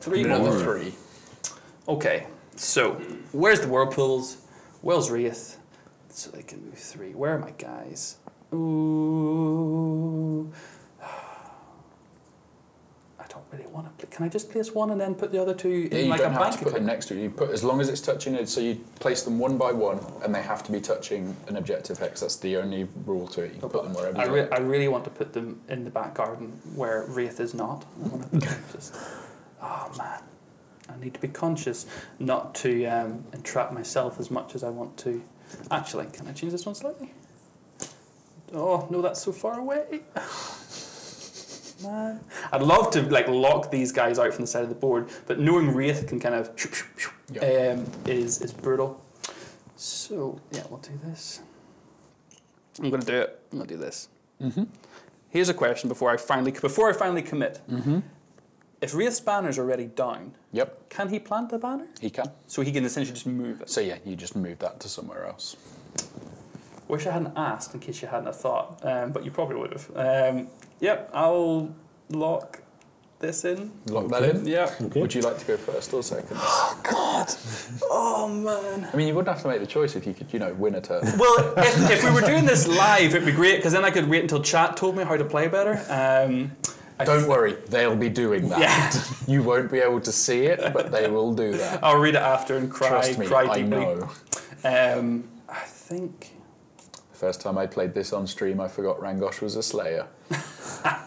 3 Another more. 3. Okay, so where's the whirlpools? Where's Wraith? So they can move 3. Where are my guys? Ooh. I don't really want to. Can I just place 1 and then put the other 2 Yeah, in you like don't a have bank to put them account? next to it. You put as long as it's touching it. So you place them 1 by 1, and they have to be touching an objective hex. That's the only rule to it. You can put them wherever. you like. I really want to put them in the back garden where Wraith is not. I want to put them just. Oh man, I need to be conscious not to entrap myself as much as I want to. Actually, can I change this one slightly? Oh no, that's so far away. Man, I'd love to like lock these guys out from the side of the board, but knowing Wraith can kind of is brutal. So yeah, we'll do this. I'm gonna do it. I'm gonna do this. Here's a question before I finally commit. If Wraith's banner's already down, Yep, can he plant the banner? he can. So he can essentially just move it. So yeah, you just move that to somewhere else. Wish I hadn't asked in case you hadn't have thought, but you probably would have. Yep, I'll lock this in. Lock that in. Yeah. Okay. Would you like to go first or second? Oh God. Oh man. I mean, you wouldn't have to make the choice if you could, win a turn. Well, if we were doing this live, it'd be great because then I could wait until chat told me how to play better. Don't worry, they'll be doing that. Yeah. You won't be able to see it, but they will do that. I'll read it after and cry. Trust me, cry I deeply. know. I think. First time I played this on stream, I forgot Rangosh was a Slayer.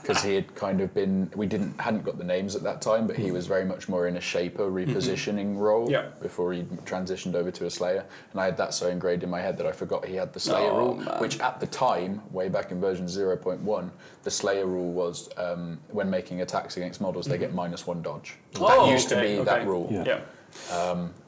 Because he had kind of been, hadn't got the names at that time, but he was very much more in a Shaper repositioning role before he transitioned over to a Slayer. And I had that so ingrained in my head that I forgot he had the Slayer rule, which at the time, way back in version 0.1, the Slayer rule was when making attacks against models, they get -1 dodge. That used to be that rule,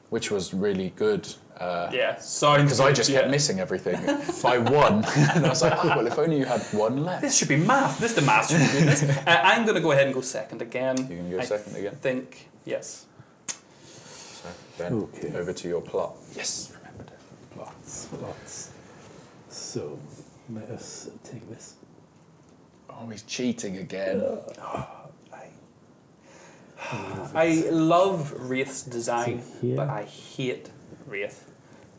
which was really good. Because I just kept missing everything by 1, and I was like, oh, well, if only you had 1 left. This should be math. The math should be doing this. I'm going to go ahead and go second again. You can go second again? I think, yes. So, Ben, over to your plot. Yes, remembered it. Plots. So, let us take this. Oh, he's cheating again. I love Wraith's design, but I hate Wraith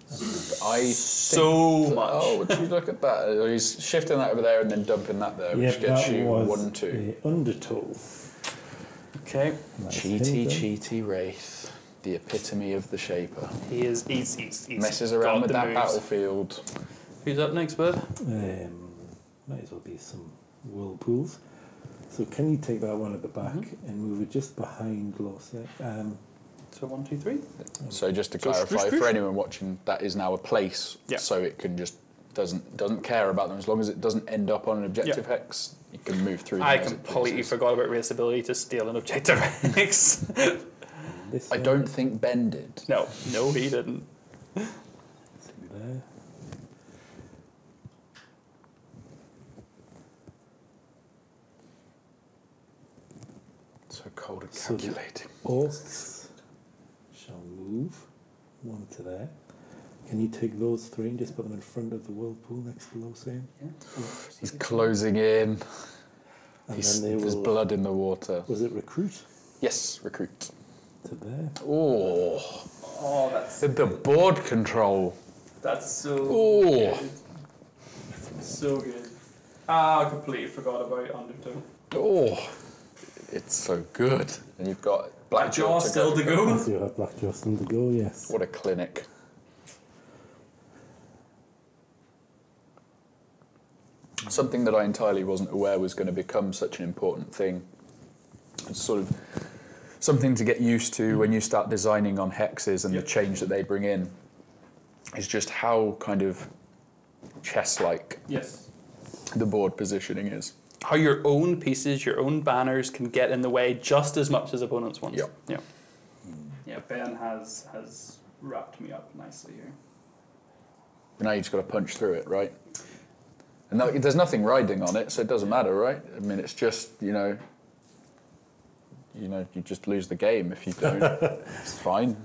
so much. Oh, would you look at that? He's shifting that over there and then dumping that there, which gets you 1, 2. Undertow. Okay. Cheaty Wraith, the epitome of the Shaper. He is. He's messes around with that battlefield. Who's up next, bud? Might as well be some whirlpools. So can you take that one at the back and move it just behind Losset? So 1, 2, 3. So just to clarify, for anyone watching, that is now a place. Yeah. So it can just doesn't care about them as long as it doesn't end up on an objective hex. You can move through. I completely forgot about Wraith's ability to steal an objective hex. I don't think Ben did. No, he didn't. There. So cold at calculating. Orcs shall move 1 to there. Can you take those 3 and just put them in front of the whirlpool next to Losset? Yeah. He's closing in. And There's blood in the water. Was it recruit? Yes, recruit. To there. Oh, that's the board control. That's so good. So good. I completely forgot about Undertow. Oh, it's so good. And you've got Blackjaw still to go. So you have Blackjaw still to go, yes. What a clinic. Something that I entirely wasn't aware was going to become such an important thing. It's sort of something to get used to when you start designing on hexes and the change that they bring in. Is just how kind of chess-like the board positioning is. How your own pieces, your own banners can get in the way just as much as opponents' ones. Yeah. Yeah, Ben has wrapped me up nicely here. Now you've just got to punch through it, right? And there's nothing riding on it, so it doesn't matter, right? I mean, it's just, you just lose the game if you don't. It's fine.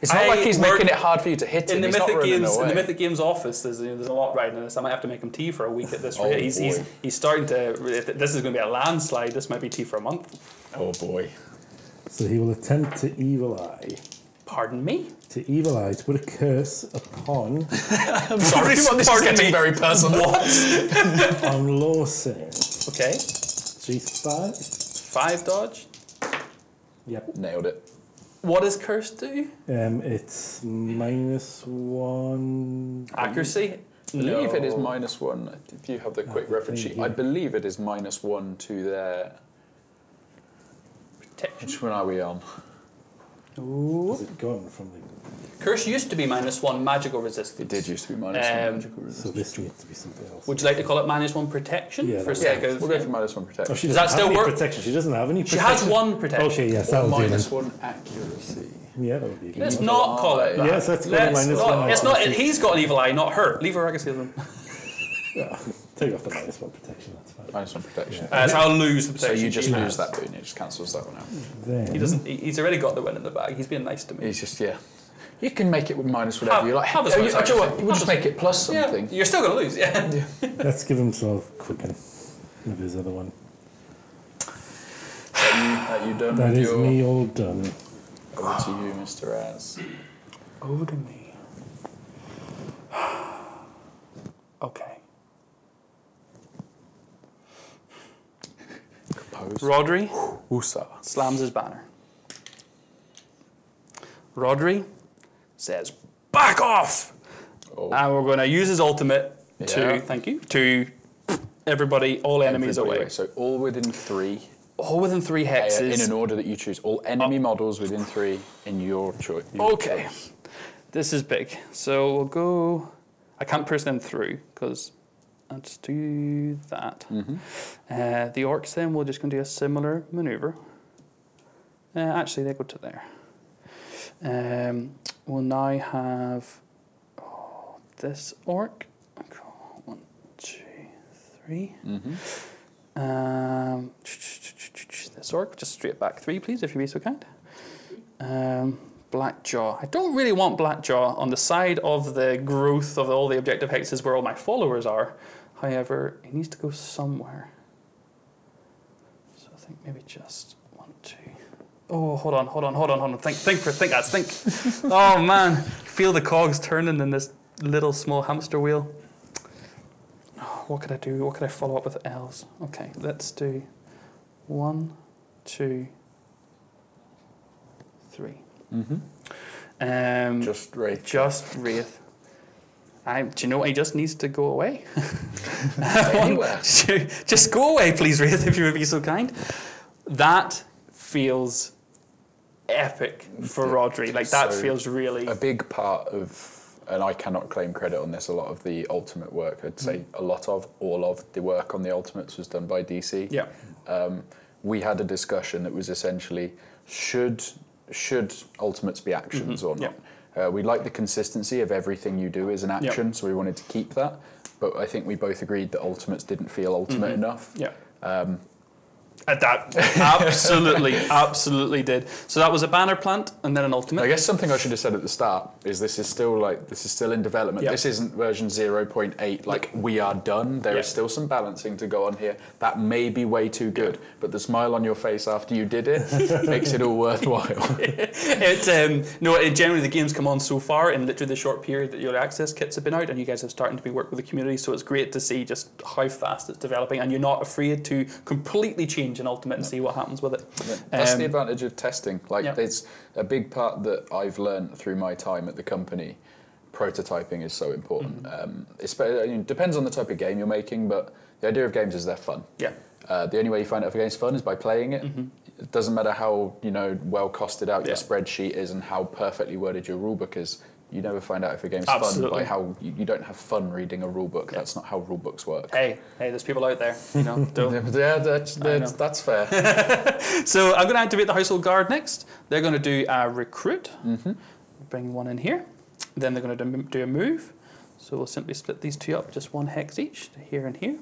It's not like he's making it hard for you to hit him. In the Mythic Games office, there's a lot riding on this. I might have to make him tea for a week at this rate. He's starting to. This is going to be a landslide. This might be tea for a month. Oh boy. So he will attempt to Evil Eye. Pardon me? To Evil Eye, to put a curse upon... I'm sorry, this is getting very personal. What? on Lawson. Okay. So he's 5. 5 dodge. Yep. Nailed it. What does curse do? It's -1... Accuracy? I believe it is -1. If you have the quick reference sheet, I believe it is -1 to their... Protection. Which one are we on? Ooh. Is it gone from the... Curse used to be -1 magical resistance. It did used to be -1 magical resistance. So this needs to be something else. Would you like to call it -1 protection? Yeah, for that's sake Yeah, of, we'll go for -1 protection. Oh, she Does doesn't that still have any work? protection. She doesn't have any She protection. has 1 protection. Okay, yes, Or that'll do then. -1 accuracy. Yeah, that would be good. Let's not call it that. Yes, let's go to Let's -1. not, it's not. He's got an evil eye, not her. Leave her accuracy alone. Yeah. Take off the -1 protection, that's fine. -1 protection. So I'll lose the So protection. you just she lose has. that boon. It just cancels that one out. Then... He doesn't. He's already got the win in the bag. He's being nice to me. He's just You can make it with minus whatever you like. Have a Oh, you, slice, do you know what? actually. We'll just make it plus something. Yeah, you're still going to lose. Yeah. Let's give him sort of quicken with his other one. Are you done That with is your... me all done. Over to you, Mr. Az. Over to me. Okay. Compose. Rodri Usa. slams his banner. Rodri says, "Back off!" Oh. And we're going to use his ultimate to, Yeah. thank you, to everybody, all enemies Everybody away. So all within 3. All within 3 hexes. In an order that you choose. All enemy models within 3 in your choice. Okay. This is big. So we'll go... I can't push them through, because I'll just do that. The orcs then, we're just going to do a similar maneuver. Actually, they go to there. We'll now have this orc. 1, 2, 3. This orc, just straight back 3, please, if you'd be so kind. Blackjaw. I don't really want Blackjaw on the side of the growth of all the objective hexes where all my followers are. However, he needs to go somewhere. So I think maybe just 1, 2. Oh, hold on. Think, guys, think. Oh man, feel the cogs turning in this little small hamster wheel. Oh, what could I do? What could I follow up with L's? Okay, let's do 1, 2, 3. Just Wraith. Just Wraith. Do you know what? He just needs to go away. Anywhere. Just go away, please, Wraith, if you would be so kind. That feels epic for Rodri. Like, that feels really... A big part of, and I cannot claim credit on this, a lot of the ultimate work, I'd say all of the work on the ultimates was done by DC. Yeah. We had a discussion that was essentially, should ultimates be actions or not? We like the consistency of everything you do is an action, so we wanted to keep that. But I think we both agreed that ultimates didn't feel ultimate enough. Yeah. That absolutely did. So that was a banner plant and then an ultimate. I guess something I should have said at the start is this is still in development. Yep. This isn't version 0.8. Like we are done. There is still some balancing to go on here. That may be way too good, but the smile on your face after you did it makes it all worthwhile. Generally the game's come on so far in literally the short period that your access kits have been out, and you guys have started to be work with the community. So it's great to see just how fast it's developing, and you're not afraid to completely change an ultimate and see what happens with it. That's the advantage of testing. It's a big part that I've learned through my time at the company. Prototyping is so important. It depends on the type of game you're making, but the idea of games is they're fun. Yeah. The only way you find out if a game's fun is by playing it. It doesn't matter how well costed out your spreadsheet is and how perfectly worded your rulebook is. You never find out if a game's fun by how you don't have fun reading a rulebook. That's not how rulebooks work. Hey, there's people out there. That's fair. So I'm going to activate the Household Guard next. They're going to do a recruit. Bring one in here. Then they're going to do a move. So we'll simply split these two up, just 1 hex each, to here and here.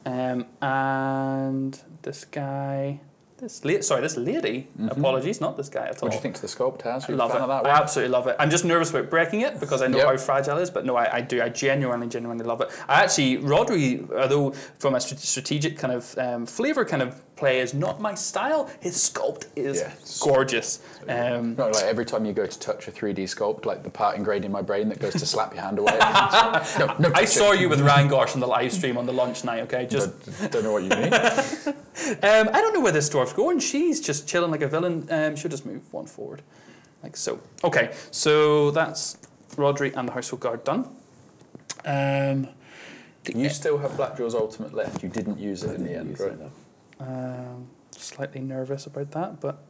And this guy this lady. Apologies, not this guy at all. What do you think to the sculpt, Taz? I love it. I absolutely love it. I'm just nervous about breaking it because I know how fragile it is, but no, I do. I genuinely love it. Rodri, although from a strategic kind of flavour kind of play is not my style, his sculpt is gorgeous. No, like every time you go to touch a 3D sculpt, like the part ingrained in my brain that goes to slap your hand away. No, I saw you with Rangosh on the live stream on the lunch night, okay? Just don't know what you mean. I don't know where this dwarf's going. She's just chilling like a villain. She'll just move one forward, like so. Okay, so that's Rodri and the Household Guard done. You still have Blackjaw's ultimate left. You didn't use it in the end, right? Slightly nervous about that, but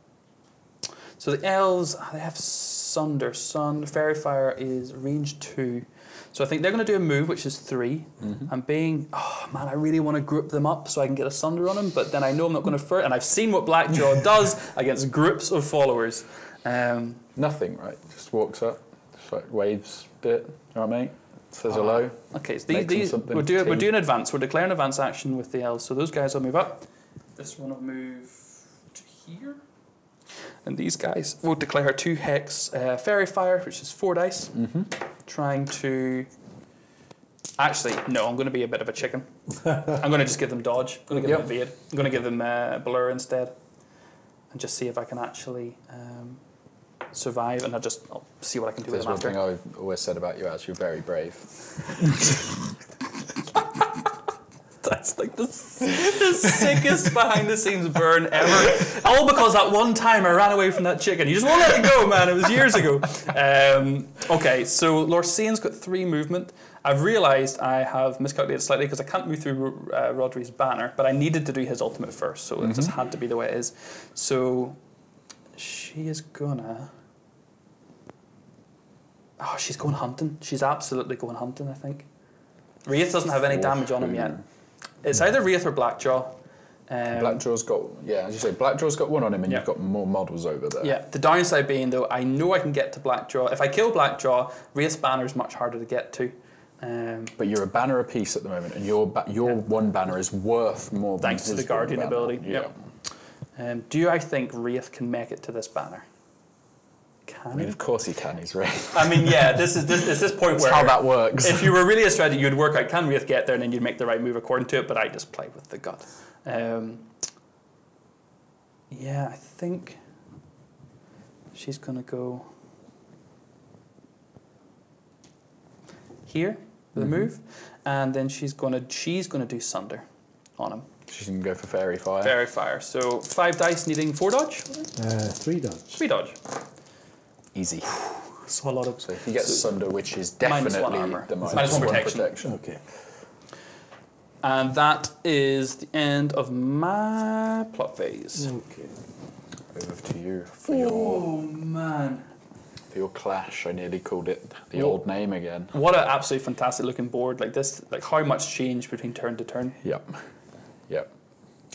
so the elves, they have Sunder. Fairy Fire is range 2, so I think they're going to do a move which is 3. I really want to group them up so I can get a Sunder on them, but then I know I'm not going to and I've seen what Blackjaw does against groups of followers. Nothing, right? Just walks up, just like waves a bit. You know what I mean? Says hello. Okay, so we're doing advance. We're declaring advance action with the elves, so those guys will move up. This one will move to here. And these guys will declare 2 Hex Fairy Fire, which is 4 dice. Trying to... Actually, no, I'm going to be a bit of a chicken. I'm going to just give them Dodge. I'm going to give them Evade. I'm going to give them Blur instead. And just see if I can actually survive. And I'll see what I can do with them after. There's one thing I've always said about you, as you're very brave. That's like the sickest behind the scenes burn ever. All because that one time I ran away from that chicken. You just won't let it go, man. It was years ago. Okay, so Lorsian's got 3 movement. I've realised I have miscalculated slightly because I can't move through Rodri's banner, but I needed to do his ultimate first, so it just had to be the way it is. So she is gonna... Oh, she's going hunting. She's absolutely going hunting, I think. Wraith doesn't have any damage on him yet. It's either Wraith or Blackjaw. Blackjaw's got, as you say, Blackjaw's got 1 on him and you've got more models over there. Yeah, the downside being, though, I know I can get to Blackjaw. If I kill Blackjaw, Wraith's banner is much harder to get to. But you're a banner apiece at the moment, and your one banner is worth more than thanks to the Guardian ability. Do I think Wraith can make it to this banner? I mean, of course he can. He's Wraith. I mean, yeah. This is point where how that works. If you were really a strategy, you'd work out can Wraith get there, and then you'd make the right move according to it. But I just play with the gut. Yeah, I think she's gonna go here with a move, and then she's gonna do Sunder on him. She can go for Fairy Fire. Fairy Fire. So 5 dice needing 4 dodge. 3 dodge. 3 dodge. Easy. So a lot of. So he gets Sunder, which is definitely the -1 protection. Okay. And that is the end of my plot phase. Okay. Over to you for man. For your clash. I nearly called it the old name again. What an absolutely fantastic looking board like this. Like how much change between turn to turn. Yep.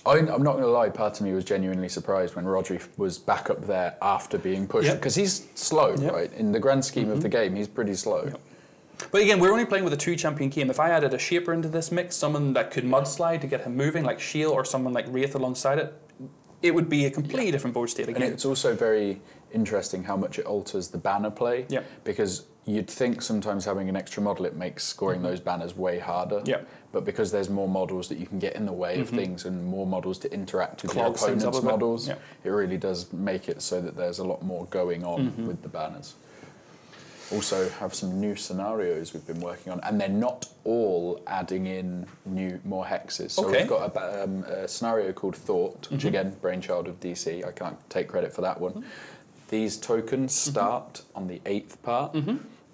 I'm not going to lie, part of me was genuinely surprised when Rodri was back up there after being pushed. Because he's slow, right? In the grand scheme of the game, he's pretty slow. Yep. But again, we're only playing with a 2-champion game. If I added a Shaper into this mix, someone that could mudslide to get him moving, like Shield, or someone like Wraith alongside it, it would be a completely different board state again. And it's also very interesting how much it alters the banner play. Yeah. Because you'd think sometimes having an extra model, it makes scoring those banners way harder. Yeah. But because there's more models that you can get in the way of things and more models to interact with your opponent's models, it really does make it so that there's a lot more going on with the banners. Also have some new scenarios we've been working on, and they're not all adding in more hexes. So we've got a scenario called Thought, which again, brainchild of DC. I can't take credit for that one. These tokens start on the 8th part.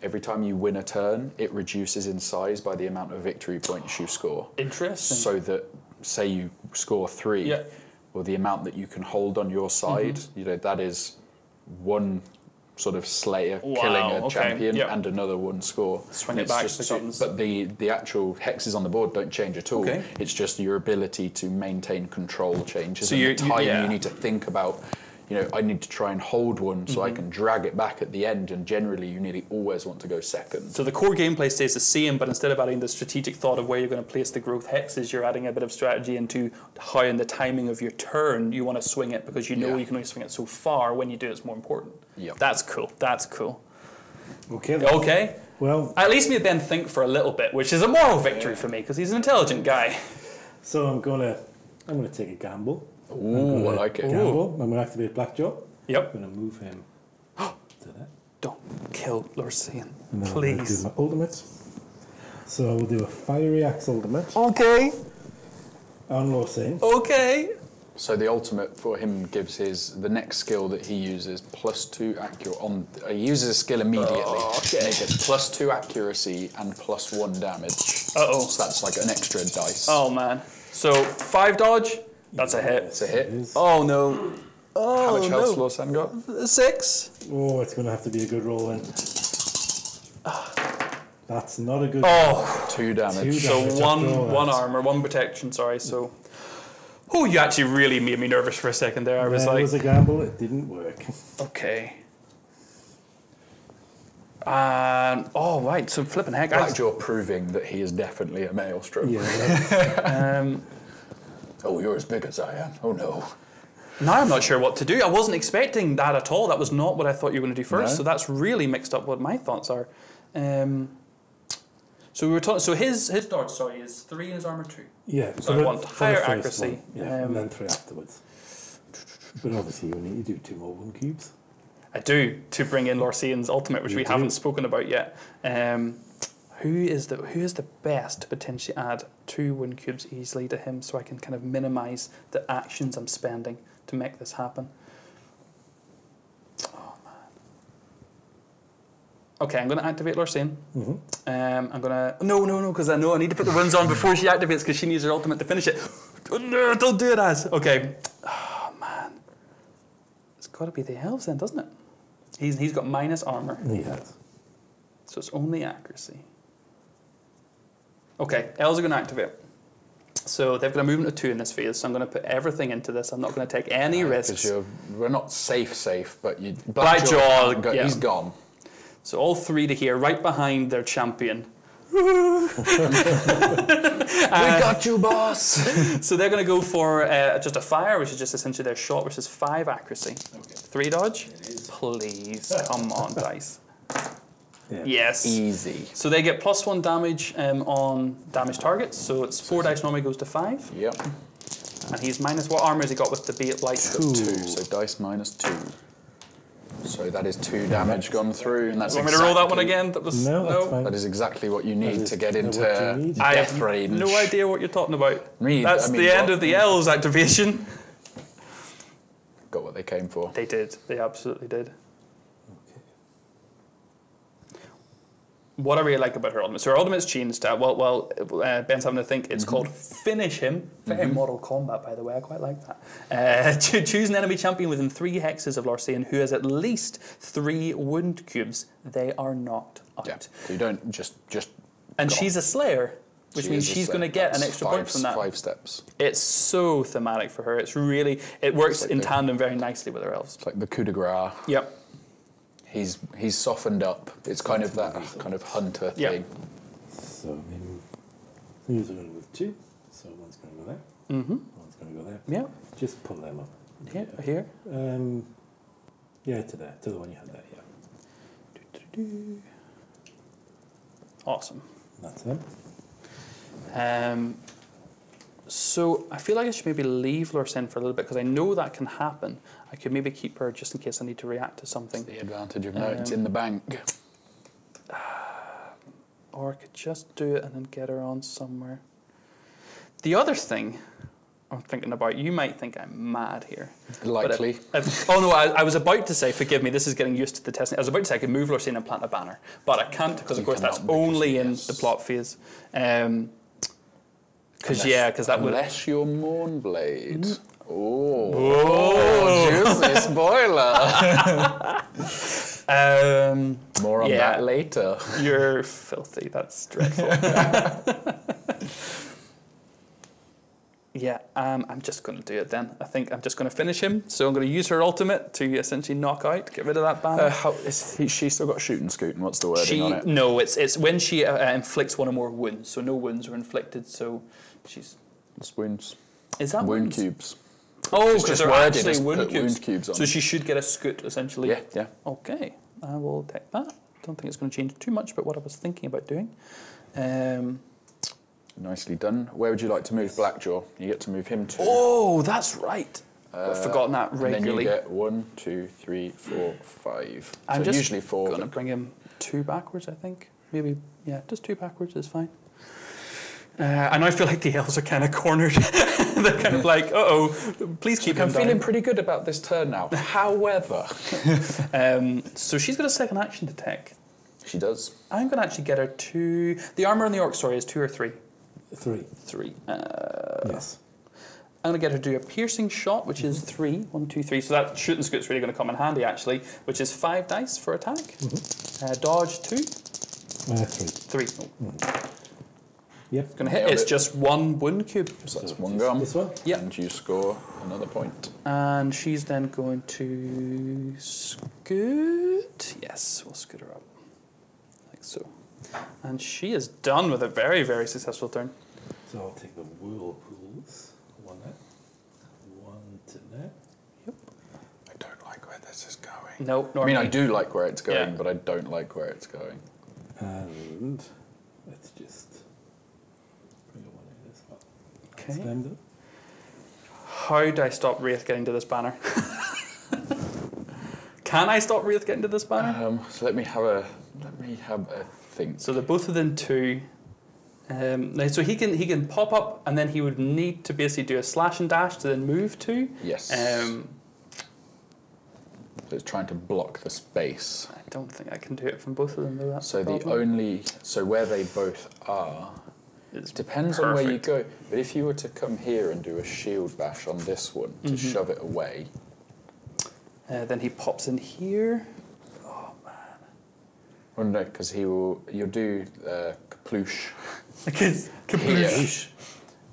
Every time you win a turn, it reduces in size by the amount of victory points you score. Interesting. So that, say you score 3, well, the amount that you can hold on your side, you know, that is 1 sort of Slayer killing a champion and another 1 score. Swing it back. But the actual hexes on the board don't change at all. It's just your ability to maintain control changes. So and the time you need to think about you know, I need to try and hold one so I can drag it back at the end, and generally you nearly always want to go second. So the core gameplay stays the same, but instead of adding the strategic thought of where you're going to place the growth hexes, you're adding a bit of strategy into how in the timing of your turn you want to swing it, because you know you can only swing it so far. When you do it's more important. Yep. That's cool. That's cool. Okay. Okay. Well, at least made Ben think for a little bit, which is a moral victory for me, because he's an intelligent guy. So I'm gonna take a gamble. Ooh, I like it. Gamble. I'm gonna activate Blackjaw. Yep. I'm gonna move him to that. Don't kill Lorsian, And then please. I'm gonna do my ultimates. So I will do a Fiery Axe ultimate Okay. on Lorsian. Okay. So the ultimate for him gives the next skill that he uses +2 accuracy on. He uses a skill immediately. Okay. And he gets +2 accuracy and +1 damage. Uh-oh. So that's like an extra dice. Oh man. So 5 dodge. That's a hit. It's a hit. It is. Oh no. Oh How much health no. Lorsan got? 6. Oh, it's gonna have to be a good roll then. That's not a good. Oh. 2 damage. So Damage after all one that. armor, 1 protection. Sorry. So. Oh, you actually really made me nervous for a second there. I was It like, was a gamble. It didn't work. okay. Oh right. So flipping heck. Blackjaw proving that he is definitely a maelstrom. Yeah. Oh, you're as big as I am. Oh no. Now I'm not sure what to do. I wasn't expecting that at all. That was not what I thought you were going to do first. No. So that's really mixed up what my thoughts are. So we were talking. So his dodge, sorry, is 3 and his armor 2. Yeah. So I want for higher the first accuracy. one, yeah, and then 3 afterwards. But obviously you need to do 2 more 1 cubes. I do, to bring in Lorsian's ultimate, which You we do. haven't spoken about yet. Who is the best to potentially add 2 1 cubes easily to him, so I can kind of minimize the actions I'm spending to make this happen? Oh man. Okay, I'm going to activate Lorsian. I'm going to no, because I know I need to put the runes on before she activates, because she needs her ultimate to finish it. Oh, no, don't do it, Az. Okay. Oh man. It's got to be the elves then, doesn't it? He's got minus armor. He has. So it's only accuracy. Okay, elves are going to activate. So they've got a movement of 2 in this phase, so I'm going to put everything into this. I'm not going to take any risks. We're not safe, but you. Blackjaw, yeah. He's gone. So all 3 to here, right behind their champion. We got you, boss. So they're going to go for just a fire, which is just essentially their shot, which is 5 accuracy. Okay. 3 dodge? Please, come on, dice. Yeah. Yes. Easy. So they get +1 damage on damage targets. So it's 4 dice normally goes to 5. Yep. And he's minus, what armor has he got with the beat light? 2. So dice -2. So that is 2 damage gone through, and that's. You want me to roll that one again? That was No, that's fine. That is exactly what you need to get into what you need. I have death range. no idea what you're talking about. That's the end of the elves activation. Got what they came for. They did. They absolutely did. Okay. What I really like about her ultimate. So her ultimate's changed. Ben's having to think. It's called Finish Him. Very Mortal Kombat, by the way. I quite like that. Choose an enemy champion within 3 hexes of Lorsian who has at least 3 wound cubes. They are knocked out. Yeah. So you don't just. And gone. she's a slayer, which She means is a she's going to slayer. get an That's extra point from that. 5 steps. It's so thematic for her. It works like in the- tandem very nicely with her elves. It's like the coup de grace. Yep. He's softened up. It's kind of that kind of hunter Yeah. thing. So maybe these are going to move 2. So one's going to go there. One's going to go there. Yeah. Just pull them up. Here. Yeah, to there. To the one you had there. Yeah. Awesome. That's him. So I feel like I should maybe leave Lorsian for a little bit, because I know that can happen. I could maybe keep her just in case I need to react to something. The advantage of notes in the bank. Or I could just do it and then get her on somewhere. The other thing I'm thinking about, you might think I'm mad here. Likely. I was about to say, forgive me, this is getting used to the testing. I was about to say I could move Lorsian and plant a banner, but I can't, because of You course that's cannot, because only in yes. the plot phase. Because that would... Unless you're Mournblade. Oh, juicy spoiler. More on that later. You're filthy, that's dreadful. Yeah, I'm just going to do it then. I think I'm just going to finish him. So I'm going to use her ultimate to essentially knock out, get rid of that banner. She still got shoot and scoot, and what's the wording on it? No, it's when she inflicts one or more wounds. So no wounds were inflicted, so she's... It's wounds. Is that wound wounds? cubes? Oh, because they're actually wound wound cubes on. So she should get a scoot, essentially. Yeah, yeah. Okay, I will take that. Don't think it's going to change too much, but what I was thinking about doing. Nicely done. Where would you like to move Blackjaw? You get to move him to. Oh, that's right. I've forgotten that regularly. And then you get 1, 2, 3, 4, 5. I'm so just usually 4. going to bring him 2 backwards, I think. Maybe, yeah, just 2 backwards is fine. And I feel like the elves are kind of cornered. They're kind of like, uh-oh, please keep him down. I'm feeling pretty good about this turn now. However. So she's got a second action to take. She does. I'm going to actually get her 2... The armour on the orc, sorry, is 2 or 3? 3. 3. Yes. I'm going to get her to do a piercing shot, which is 3. 1, 2, 3. So that shooting scoot's really going to come in handy, actually, which is 5 dice for attack. Dodge 2. 3. 3. Oh. Yep. It's going to hit. It's just 1 wound cube. So that's 1 gone. This one? Yep. And you score another point. And she's then going to scoot. Yes, we'll scoot her up. Like so. And she is done with a very, very successful turn. So I'll take the whirlpools. 1 there. 1 to there. Yep. I don't like where this is going. No, I mean, I do like where it's going, but I don't like where it's going. And let's just bring one in as well. Okay. Stand up. How do I stop Wraith getting to this banner? Can I stop Wraith getting to this banner? So let me have a think. So they're both within 2. Now, so he can pop up, and then he would need to basically do a slash and dash to then move 2. Yes. So it's trying to block the space. I don't think I can do it from both of them though. That's So the problem. so where they both are, It's depends on where you go. But if you were to come here and do a shield bash on this one to shove it away, then he pops in here. Oh man! well, no, because you'll do kaploosh. Kaploosh.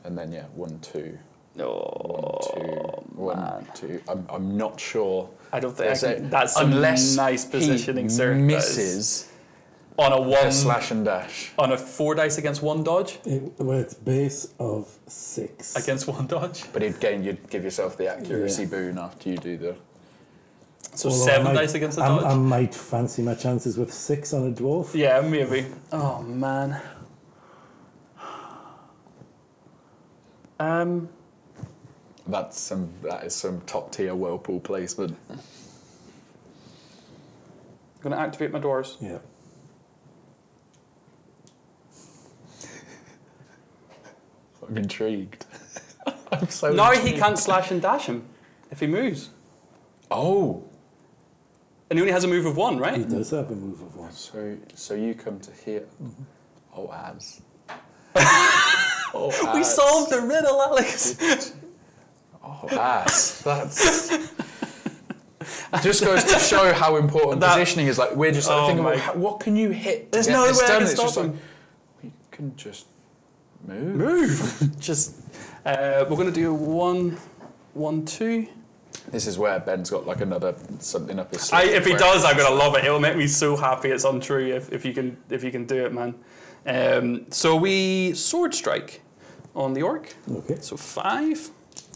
And then 1, 2. Oh, 1, 2. I'm not sure. I don't think that's unless nice positioning, sir. Misses on a 1 slash and dash on a 4 dice against 1 dodge. Well, it's base of 6 against 1 dodge. But again, you'd give yourself the accuracy boon after you do the. So 7 dice against a dodge. I might fancy my chances with 6 on a dwarf. Yeah, maybe. Oh man. That is some top tier whirlpool placement. I'm going to activate my doors. Yeah. I'm intrigued. I'm so now intrigued. he can't slash and dash him if he moves. Oh. And he only has a move of 1, right? He does have a move of 1. So you come to here. Oh, Az. We solved the riddle, Alex. Oh, Az. That's. Just goes to show how important positioning is. Like we're just thinking about what can you hit. There's no way I can stop him. We can just move. Just we're going to do 1, 1, 2. This is where Ben's got like another something up his sleeve. If he does, I'm gonna love it. It'll make me so happy. It's untrue if you can do it, man. So we sword strike on the orc. Okay. So 5.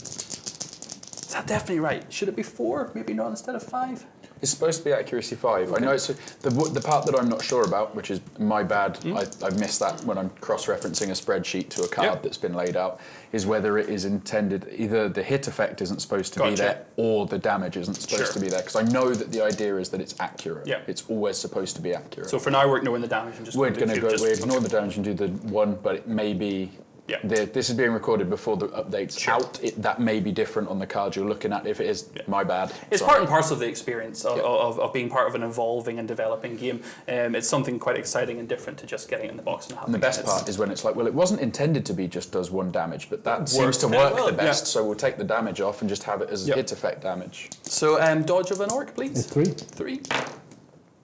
Is that definitely right? Should it be 4? Maybe not instead of 5. It's supposed to be accuracy 5. Okay. I know it's the part that I'm not sure about, which is my bad. I've missed that when I'm cross-referencing a spreadsheet to a card that's been laid out. Is whether it is intended either the hit effect isn't supposed to be there or the damage isn't supposed to be there. Because I know that the idea is that it's accurate. Yeah. It's always supposed to be accurate. So for now, we're ignoring the damage and just we're going to go. We ignore the damage and do the 1, but it may be. Yeah. This is being recorded before the update's out. That may be different on the card you're looking at. If it is, my bad. It's part and parcel of the experience of being part of an evolving and developing game. It's something quite exciting and different to just getting it in the box and having it. And the best part is when it's like, well, it wasn't intended to be just does 1 damage, but that seems to work the best. So we'll take the damage off and just have it as hit effect damage. So dodge of an orc, please. It's 3. 3.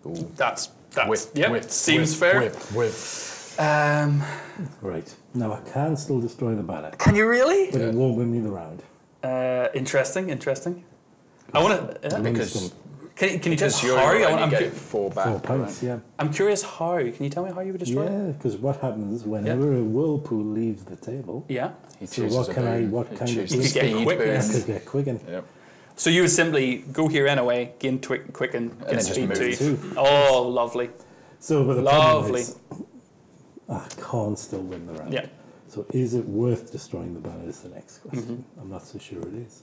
Ooh. That's whiff, seems fair. Whiff. Right. Now, I can still destroy the banner, Can you really? but it won't win me the round. Interesting. I want to... Because Can you tell you're how? only getting 4 back. 4 points, yeah. I'm curious how. Can you tell me how you would destroy it? Yeah, because what happens whenever a whirlpool leaves the table? Yeah. So what kind of You could get quickness. I could get quicken. Yep. So you would simply go here anyway, gain quicken, then get just speed move 2. Oh, lovely. So, but the problem Lovely. is, I can't still win the round. Yeah. So is it worth destroying the banner is the next question. I'm not so sure it is.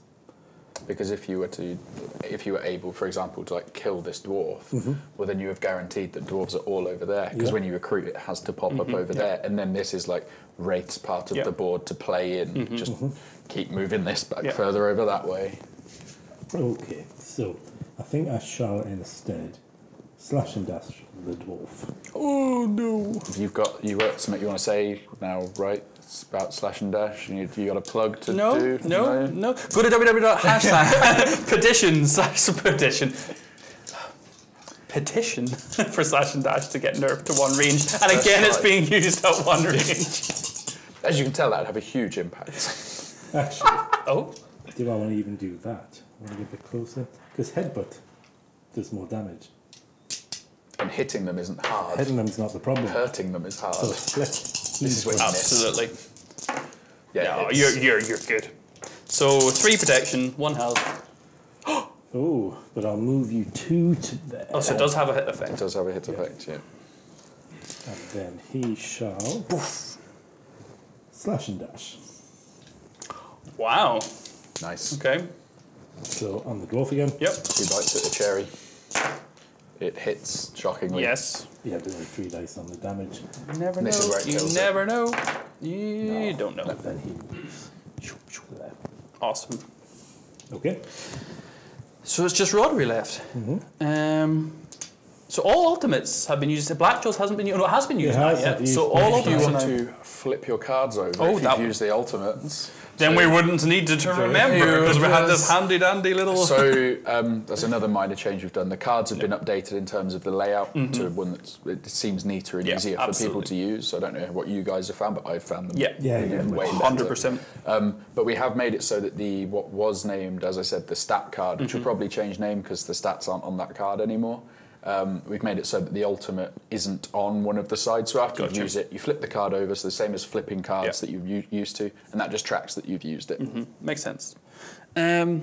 Because if you were able, for example, to like kill this dwarf, well then you have guaranteed that dwarves are all over there. Because when you recruit, it has to pop up over there, and then this is like Wraith's part of the board to play in. Just keep moving this back further over that way. Okay, so I think I shall instead slash and dash the dwarf. Oh no. You've got something you want to say now, right? It's about slash and dash. You got a plug to do? No. Go to www.petition/petition. Petition for slash and dash to get nerfed to 1 range, and again it's being used at 1 range. As you can tell, that'd have a huge impact. Actually, do I want to even do that? I want to get a bit closer because headbutt does more damage. And hitting them isn't hard. Hitting them is not the problem. Hurting them is hard. So let's This is what you Absolutely. miss. Yeah, you're good. So 3 protection, 1 health. Oh, but I'll move you 2 to there. Oh, so it does have a hit effect. It does have a hit effect, yeah. And then he shall slash and dash. Wow. Nice. Okay. So on the dwarf again. Yep. 2 bites at the cherry. It hits, shockingly. Yes. You have to roll 3 dice on the damage. You never This is know. where it You kills never know. You don't know. And then he moves there. Awesome. Okay. So it's just Rodri left. So all ultimates have been used. Black Jaws hasn't been used. No, it has been used now yet. So all If you ultimates. want to flip your cards over, if you've used the ultimates... Then we wouldn't need to remember because we had this handy dandy little... So that's another minor change we've done. The cards have been updated in terms of the layout to one that it seems neater and easier for people to use. So I don't know what you guys have found, but I've found them way 100%. But we have made it so that what was named, as I said, the stat card, which will probably change name because the stats aren't on that card anymore. We've made it so that the ultimate isn't on one of the sides, so after you use it, you flip the card over, so the same as flipping cards that you're used to, and that just tracks that you've used it. Makes sense. So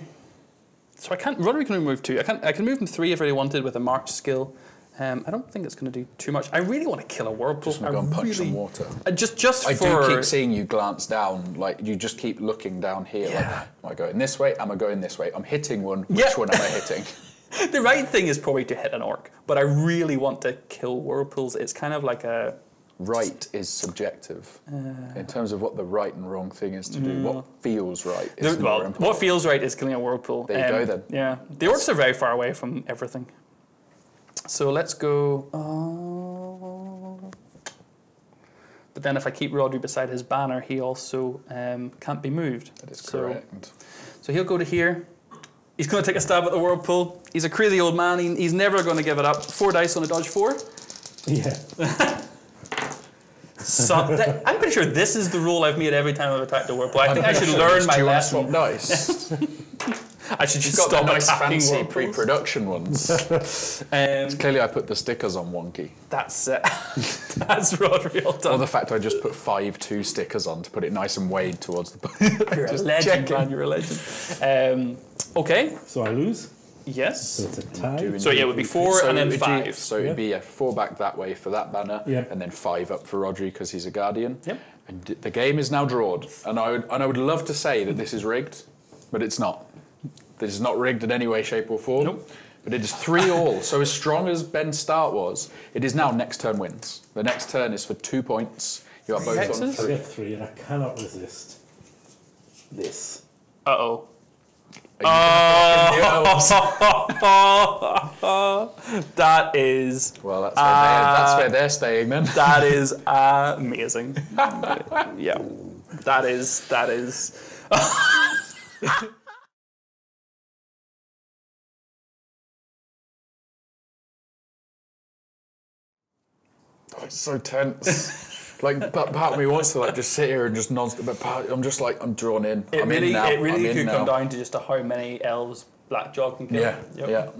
I can't. Rodri can only move 2. I can move him 3 if I really wanted with a march skill. I don't think it's going to do too much. I really want to kill a whirlpool. Just go and punch some water. Just I for... do keep seeing you glance down, like you just keep looking down here, like, am I going this way? Am I going this way? I'm hitting one. Which one am I hitting? The right thing is probably to hit an orc, but I really want to kill whirlpools. It's kind of like a... Right is subjective in terms of what the right and wrong thing is to do. What feels right is more important. What feels right is killing a whirlpool. There you go then. Yeah, the orcs are very far away from everything. So let's go... But then if I keep Rodri beside his banner, he also can't be moved. That is correct. So he'll go to here. He's going to take a stab at the whirlpool. He's a crazy old man. He's never going to give it up. 4 dice on a dodge 4. Yeah. So I'm pretty sure this is the roll I've made every time I've attacked a whirlpool. I think I should learn my lesson. Nice. I should just You've got stop the nice attacking fancy whirlpools. pre-production ones. Clearly I put the stickers on wonky. That's it. That's Rodri all done. Or the fact I just put 5-2 stickers on to put it nice and weighed towards the... You're a legend, man. You're a legend. Okay. So I lose? So it's a tie. So yeah, it would be 4 and then 5. So it'd be a 4 back that way for that banner, and then 5 up for Rodri because he's a guardian. And the game is now drawed. And I would love to say that this is rigged, but it's not. This is not rigged in any way, shape or form. Nope. But it is 3-all. So as strong as Ben's start was, it is now next turn wins. The next turn is for 2 points. You are both on 3. I get 3 and I cannot resist this. Uh-oh. That is... Well, that's where they're staying then. That is amazing. Yeah. That is... Oh, it's so tense. Like, part of me wants to like just sit here and just non-stop, but I'm just like, I'm drawn in. It I'm really, in now. it really I'm in could now. come down to just how many elves Blackjaw can kill. Yeah, Yep. yeah.